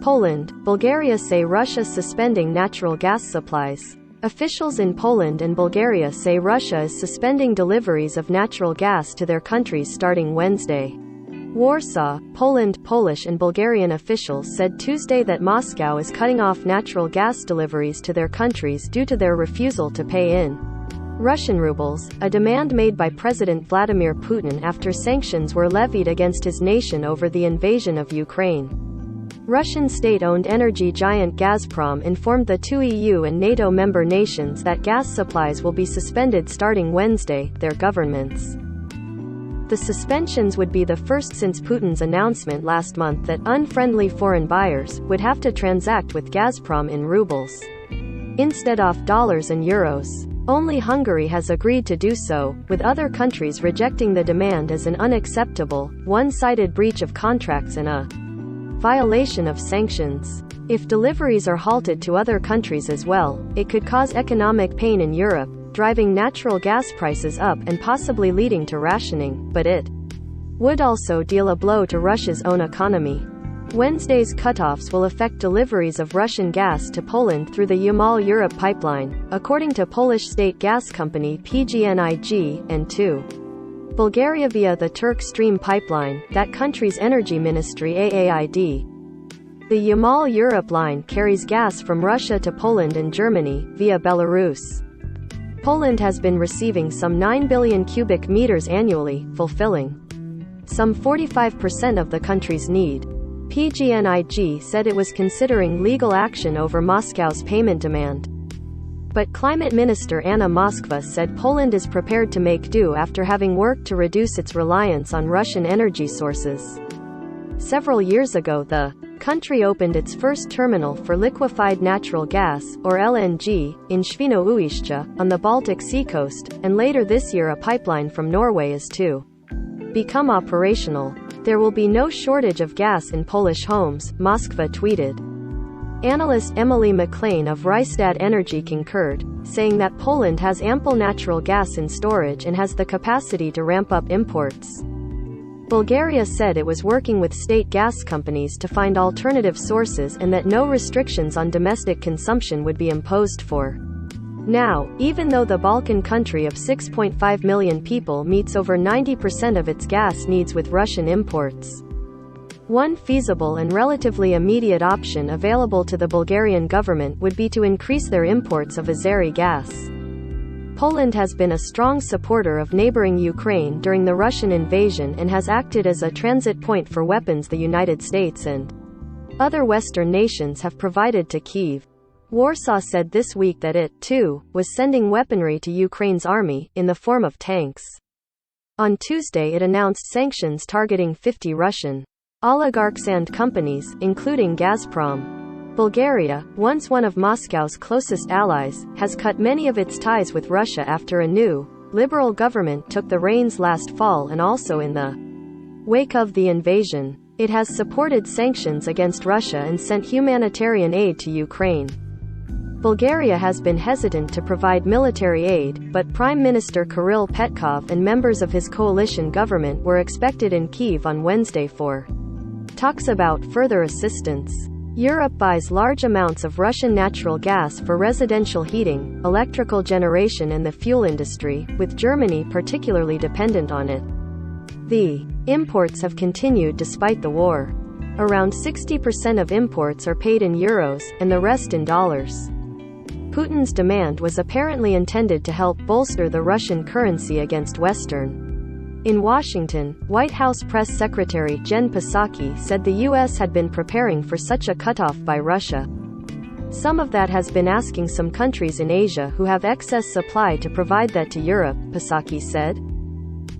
Poland, Bulgaria say Russia suspending natural gas supplies. Officials in Poland and Bulgaria say Russia is suspending deliveries of natural gas to their countries starting Wednesday. Warsaw, Poland. Polish and Bulgarian officials said Tuesday that Moscow is cutting off natural gas deliveries to their countries due to their refusal to pay in Russian rubles, a demand made by President Vladimir Putin after sanctions were levied against his nation over the invasion of Ukraine. Russian state-owned energy giant Gazprom informed the two EU and NATO member nations that gas supplies will be suspended starting Wednesday, their governments. The suspensions would be the first since Putin's announcement last month that unfriendly foreign buyers would have to transact with Gazprom in rubles instead of dollars and euros. Only Hungary has agreed to do so, with other countries rejecting the demand as an unacceptable, one-sided breach of contracts and a violation of sanctions. If deliveries are halted to other countries as well, it could cause economic pain in Europe, driving natural gas prices up and possibly leading to rationing, but it would also deal a blow to Russia's own economy. Wednesday's cutoffs will affect deliveries of Russian gas to Poland through the Yamal-Europe pipeline, according to Polish state gas company PGNiG, and to Bulgaria via the Turk Stream pipeline, that country's energy ministry AAID. The Yamal-Europe line carries gas from Russia to Poland and Germany, via Belarus. Poland has been receiving some 9 billion cubic meters annually, fulfilling some 45% of the country's need. PGNiG said it was considering legal action over Moscow's payment demand. But Climate Minister Anna Moskva said Poland is prepared to make do after having worked to reduce its reliance on Russian energy sources. Several years ago, the country opened its first terminal for liquefied natural gas, or LNG, in Świnoujście, on the Baltic Sea coast, and later this year a pipeline from Norway is to become operational. There will be no shortage of gas in Polish homes, Moskva tweeted. Analyst Emily McLean of Rystad Energy concurred, saying that Poland has ample natural gas in storage and has the capacity to ramp up imports. Bulgaria said it was working with state gas companies to find alternative sources and that no restrictions on domestic consumption would be imposed for now, even though the Balkan country of 6.5 million people meets over 90% of its gas needs with Russian imports. One feasible and relatively immediate option available to the Bulgarian government would be to increase their imports of Azeri gas. Poland has been a strong supporter of neighboring Ukraine during the Russian invasion and has acted as a transit point for weapons the United States and other Western nations have provided to Kyiv. Warsaw said this week that it, too, was sending weaponry to Ukraine's army, in the form of tanks. On Tuesday it announced sanctions targeting 50 Russian oligarchs and companies, including Gazprom. Bulgaria, once one of Moscow's closest allies, has cut many of its ties with Russia after a new, liberal government took the reins last fall and also in the wake of the invasion. It has supported sanctions against Russia and sent humanitarian aid to Ukraine. Bulgaria has been hesitant to provide military aid, but Prime Minister Kirill Petkov and members of his coalition government were expected in Kyiv on Wednesday for talks about further assistance. Europe buys large amounts of Russian natural gas for residential heating, electrical generation and the fuel industry, with Germany particularly dependent on it. The imports have continued despite the war. Around 60% of imports are paid in euros, and the rest in dollars. Putin's demand was apparently intended to help bolster the Russian currency against Western. In Washington, White House Press Secretary Jen Psaki said the U.S. had been preparing for such a cutoff by Russia. Some of that has been asking some countries in Asia who have excess supply to provide that to Europe, Psaki said.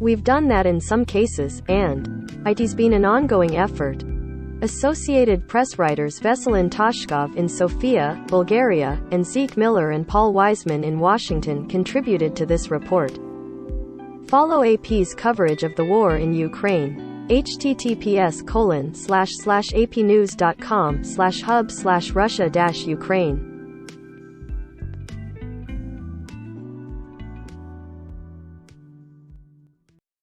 We've done that in some cases, and it's been an ongoing effort. Associated Press writers Veselin Toshkov in Sofia, Bulgaria, and Zeke Miller and Paul Wiseman in Washington contributed to this report. Follow AP's coverage of the war in Ukraine. https://apnews.com/hub/Russia-Ukraine